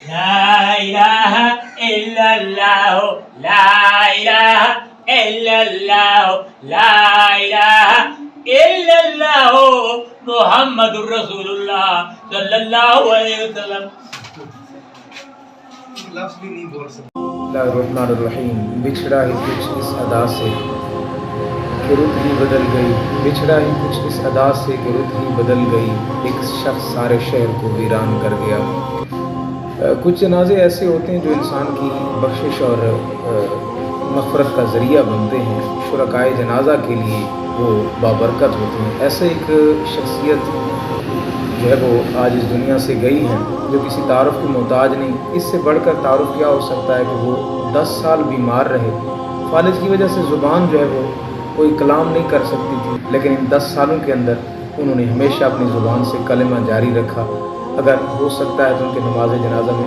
لا الہ الا اللہ لا الہ الا اللہ لا الہ الا اللہ محمد الرسول اللہ صلی اللہ علیہ وسلم. لفظ بھی نہیں بول سکتے. اللہ الرحمن الرحیم. بچھڑا ہی کچھ اس ادا سے کہ رت ہی بدل گئی، بچھڑا ہی کچھ اس ادا سے کہ رت ہی بدل گئی، ایک شخص سارے شہر کو ویران کر گیا. کچھ جنازے ایسے ہوتے ہیں جو انسان کی بخشش اور مغفرت کا ذریعہ بنتے ہیں، شرکائے جنازہ کے لیے وہ بابرکت ہوتے ہیں. ایسے ایک شخصیت جو ہے وہ آج اس دنیا سے گئی ہے جو کسی تعارف کی محتاج نہیں. اس سے بڑھ کر تعارف کیا ہو سکتا ہے کہ وہ 10 سال بیمار رہے، فالج کی وجہ سے زبان جو ہے وہ کوئی کلام نہیں کر سکتی تھی، لیکن ان 10 سالوں کے اندر انہوں نے ہمیشہ اپنی زبان سے کلمہ جاری رکھا. اگر ہو سکتا ہے تو ان کے نماز جنازہ میں